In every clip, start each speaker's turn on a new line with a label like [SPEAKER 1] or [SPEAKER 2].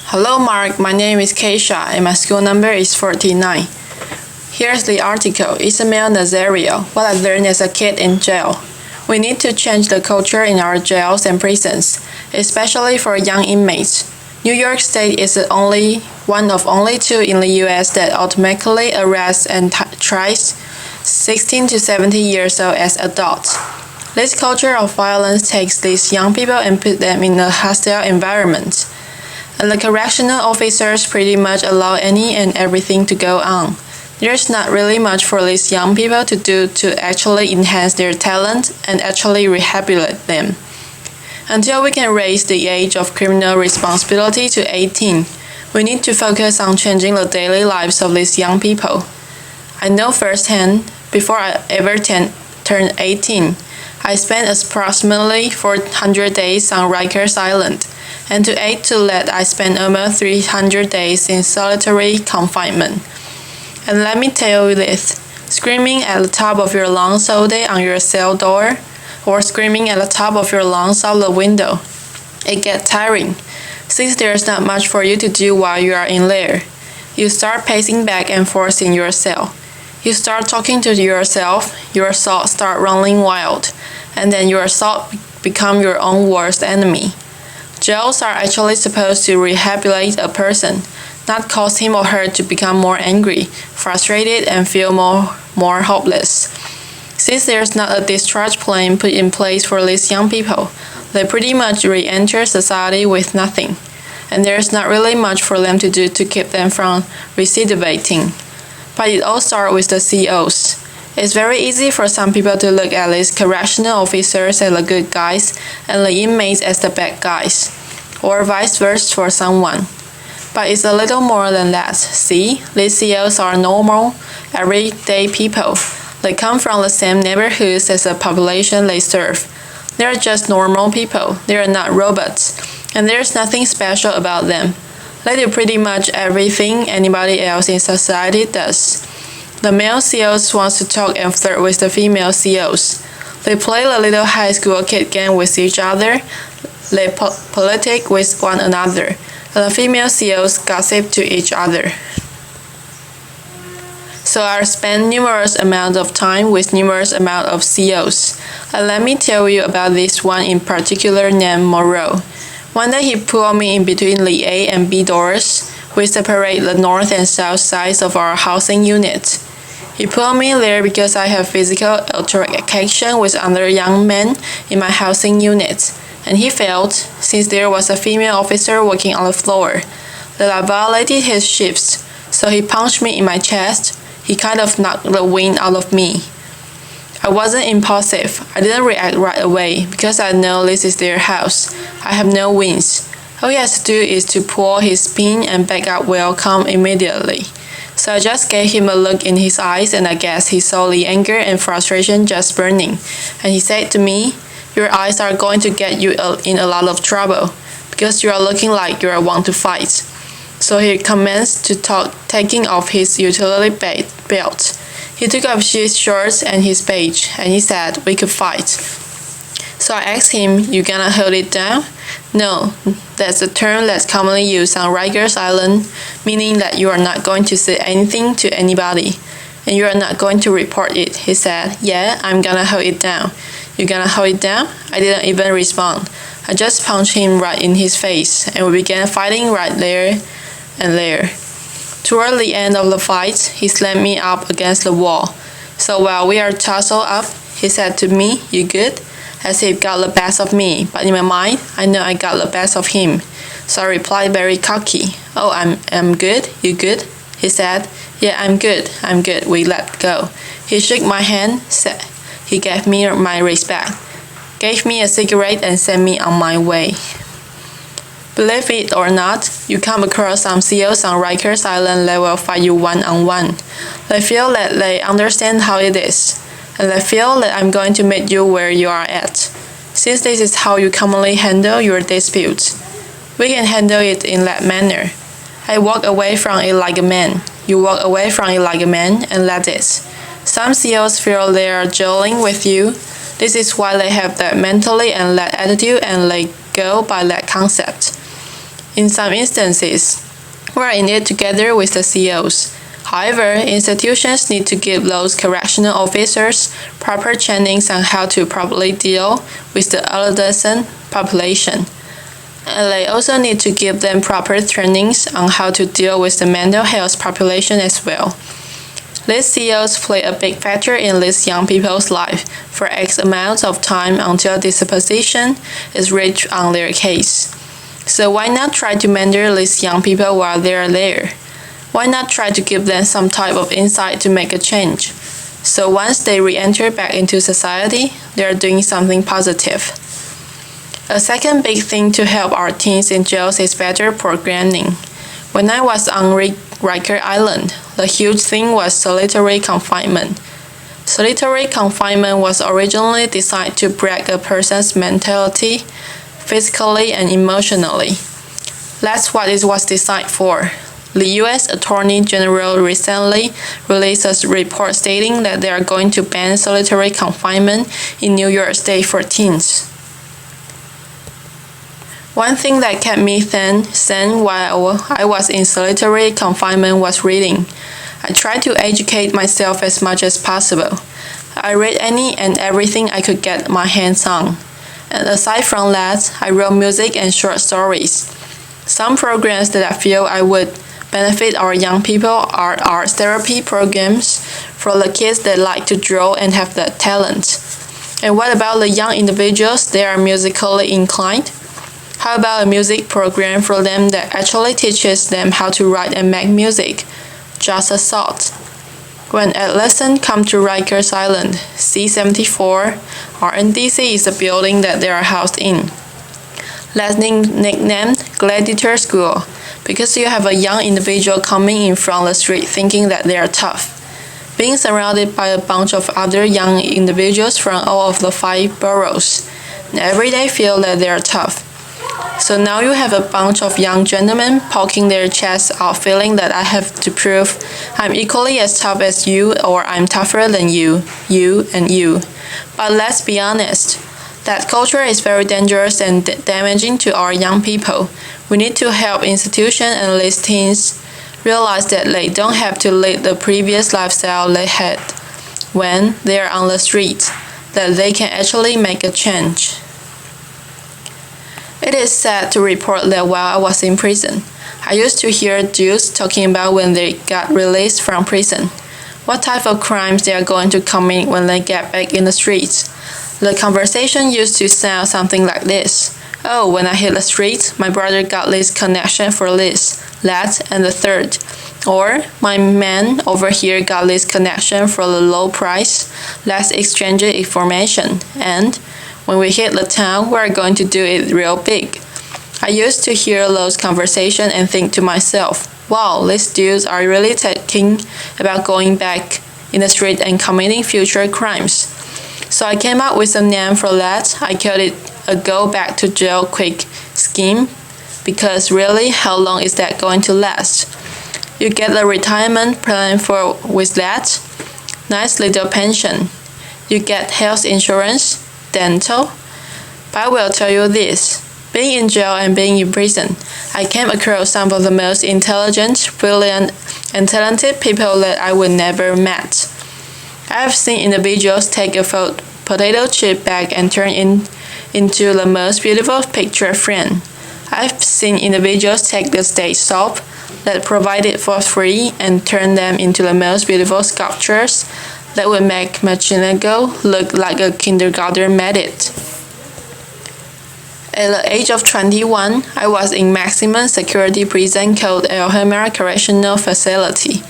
[SPEAKER 1] Hello Mark, my name is Keisha and my school number is 49. Here's the article, Ismail Nazario, What I Learned as a Kid in Jail. We need to change the culture in our jails and prisons, especially for young inmates. New York State is one of only two in the US that automatically arrests and tries 16 to 70 years old as adults. This culture of violence takes these young people and puts them in a hostile environment. And the correctional officers pretty much allow any and everything to go on. There's not really much for these young people to do to actually enhance their talent and actually rehabilitate them. Until we can raise the age of criminal responsibility to 18, we need to focus on changing the daily lives of these young people. I know firsthand, before I ever turned 18, I spent approximately 400 days on Rikers Island, and to add to that, I spent almost 300 days in solitary confinement. And let me tell you this, screaming at the top of your lungs all day on your cell door, or screaming at the top of your lungs out the window, it gets tiring, since there's not much for you to do while you are in there. You start pacing back and forth in your cell. You start talking to yourself, your thoughts start running wild, and then your thoughts become your own worst enemy. Jails are actually supposed to rehabilitate a person, not cause him or her to become more angry, frustrated, and feel more hopeless. Since there's not a discharge plan put in place for these young people, they pretty much re-enter society with nothing, and there's not really much for them to do to keep them from recidivating. But it all starts with the COs. It's very easy for some people to look at these correctional officers as the good guys and the inmates as the bad guys, or vice versa for someone. But it's a little more than that. See, these COs are normal, everyday people. They come from the same neighborhoods as the population they serve. They're just normal people. They're not robots, and there's nothing special about them. They do pretty much everything anybody else in society does. The male COs wants to talk and flirt with the female COs. They play the little high school kid game with each other. They politic with one another. And the female COs gossip to each other. So I spend numerous amounts of time with numerous amount of COs. And let me tell you about this one in particular named Moreau. One day he pulled me in between the A and B doors. We separate the north and south sides of our housing unit. He pulled me there because I have physical altercation with other young men in my housing unit, and he felt, since there was a female officer working on the floor, that I violated his shifts, so he punched me in my chest. He kind of knocked the wind out of me. I wasn't impulsive. I didn't react right away because I know this is their house. I have no wings. All he has to do is to pull his pin and back up will come immediately. So I just gave him a look in his eyes, and I guess he saw the anger and frustration just burning. And he said to me, "Your eyes are going to get you in a lot of trouble because you are looking like you want to fight." So he commenced to taking off his utility belt. He took off his shorts and his badge, and he said we could fight. So I asked him, "You gonna hold it down?" "No, that's a term that's commonly used on Rikers Island, meaning that you are not going to say anything to anybody, and you are not going to report it." He said, "Yeah, I'm gonna hold it down." "You gonna hold it down?" I didn't even respond. I just punched him right in his face, and we began fighting right there and there. Toward the end of the fight, he slammed me up against the wall. So while we are tussled up, he said to me, "You good?" As if he got the best of me, but in my mind, I know I got the best of him. So I replied very cocky, "Oh, I'm good, you good?" He said, "Yeah, I'm good. We let go." He shook my hand, said he gave me my respect, gave me a cigarette and sent me on my way. Believe it or not, you come across some COs on Rikers Island that will fight you one-on-one. They feel that they understand how it is, and they feel that I'm going to meet you where you are at. Since this is how you commonly handle your disputes, we can handle it in that manner. I walk away from it like a man. You walk away from it like a man, and that's it. Some COs feel they are gelling with you. This is why they have that mentally and that attitude, and they go by that concept. In some instances, we are in it together with the CEOs. However, institutions need to give those correctional officers proper trainings on how to properly deal with the adolescent population. And they also need to give them proper trainings on how to deal with the mental health population as well. These CEOs play a big factor in these young people's life for X amount of time until disposition is reached on their case. So why not try to mentor these young people while they are there? Why not try to give them some type of insight to make a change? So once they re-enter back into society, they are doing something positive. A second big thing to help our teens in jails is better programming. When I was on Riker Island, the huge thing was solitary confinement. Solitary confinement was originally designed to break a person's mentality, physically and emotionally. That's what it was designed for. The U.S. Attorney General recently released a report stating that they are going to ban solitary confinement in New York State for teens. One thing that kept me sane while I was in solitary confinement was reading. I tried to educate myself as much as possible. I read any and everything I could get my hands on. And aside from that, I wrote music and short stories. Some programs that I feel I would benefit our young people are art therapy programs for the kids that like to draw and have the talent. And what about the young individuals that are musically inclined? How about a music program for them that actually teaches them how to write and make music? Just a thought. When adolescents come to Rikers Island, C-74, RNDC is the building that they are housed in. That's nicknamed Gladiator School, because you have a young individual coming in from the street thinking that they are tough. Being surrounded by a bunch of other young individuals from all of the 5 boroughs, and every day feel that they are tough. So now you have a bunch of young gentlemen poking their chests out feeling that I have to prove I'm equally as tough as you or I'm tougher than you, and you. But let's be honest, that culture is very dangerous and damaging to our young people. We need to help institutions and these teens realize that they don't have to lead the previous lifestyle they had when they are on the streets, that they can actually make a change. It is sad to report that while I was in prison, I used to hear Jews talking about when they got released from prison, what type of crimes they are going to commit when they get back in the streets. The conversation used to sound something like this. Oh, when I hit the streets, my brother got this connection for this, that, and the third. Or, my man over here got this connection for the low price, let's exchange information, and when we hit the town, we're going to do it real big. I used to hear those conversations and think to myself, wow, these dudes are really thinking about going back in the street and committing future crimes. So I came up with a name for that. I called it a go back to jail quick scheme, because really, how long is that going to last? You get a retirement plan with that, nice little pension. You get health insurance, dental. But I will tell you this, being in jail and being in prison, I came across some of the most intelligent, brilliant, and talented people that I would never met. I have seen individuals take a potato chip bag and turn it into the most beautiful picture frame. I've seen individuals take the stage soap that provided for free and turn them into the most beautiful sculptures that would make Machinago look like a kindergarten made it. At the age of 21, I was in maximum security prison called El Hamar Correctional Facility.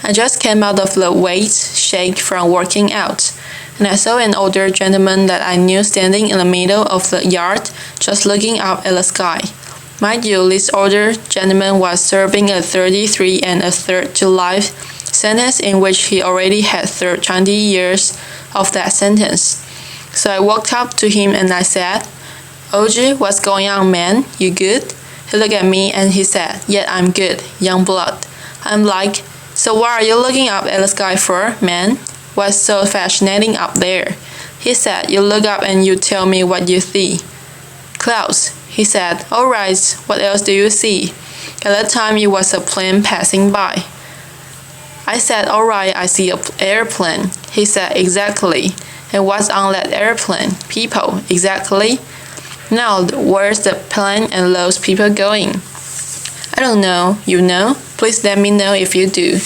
[SPEAKER 1] I just came out of the weight shake from working out, and I saw an older gentleman that I knew standing in the middle of the yard, just looking up at the sky. Mind you, this older gentleman was serving a 33 and a third to life sentence in which he already had 20 years of that sentence. So I walked up to him and I said, "OG, what's going on, man? You good?" He looked at me and he said, "Yeah, I'm good, young blood." I'm like, "So what are you looking up at the sky for, man? What's so fascinating up there?" He said, "You look up and you tell me what you see." "Clouds," He said, "Alright, what else do you see?" At that time it was a plane passing by. I said, "Alright, I see an airplane." He said, "Exactly. And what's on that airplane?" "People." "Exactly. Now, where's the plane and those people going?" "I don't know. You know? Please let me know if you do.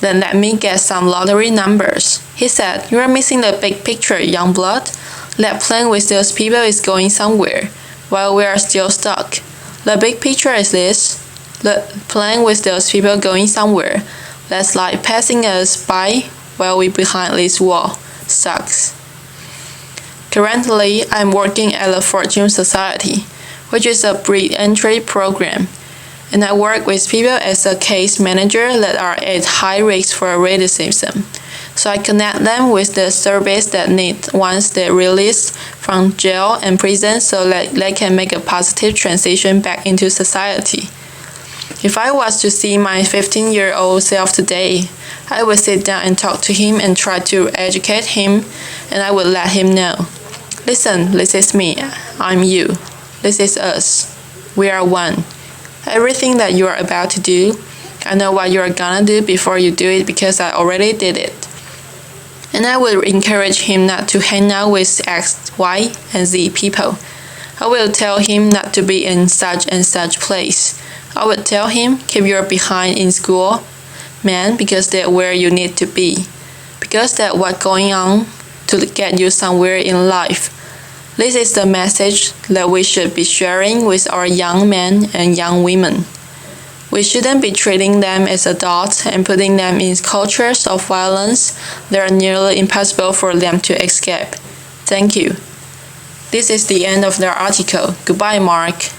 [SPEAKER 1] Then let me get some lottery numbers." He said, "You are missing the big picture, young blood. That plane with those people is going somewhere, while we are still stuck. The big picture is this. The plane with those people going somewhere. That's like passing us by while we're behind this wall. Sucks." Currently, I'm working at the Fortune Society, which is a pre-entry program, and I work with people as a case manager that are at high risk for recidivism. So I connect them with the service that need once they're released from jail and prison so that they can make a positive transition back into society. If I was to see my 15-year-old self today, I would sit down and talk to him and try to educate him, and I would let him know. "Listen, this is me. I'm you. This is us. We are one. Everything that you are about to do, I know what you are gonna do before you do it because I already did it." And I would encourage him not to hang out with X, Y, and Z people. I will tell him not to be in such and such place. I would tell him, "Keep your behind in school, man, because that's where you need to be. Because that's what's going on to get you somewhere in life." This is the message that we should be sharing with our young men and young women. We shouldn't be treating them as adults and putting them in cultures of violence that are nearly impossible for them to escape. Thank you. This is the end of the article. Goodbye, Mark.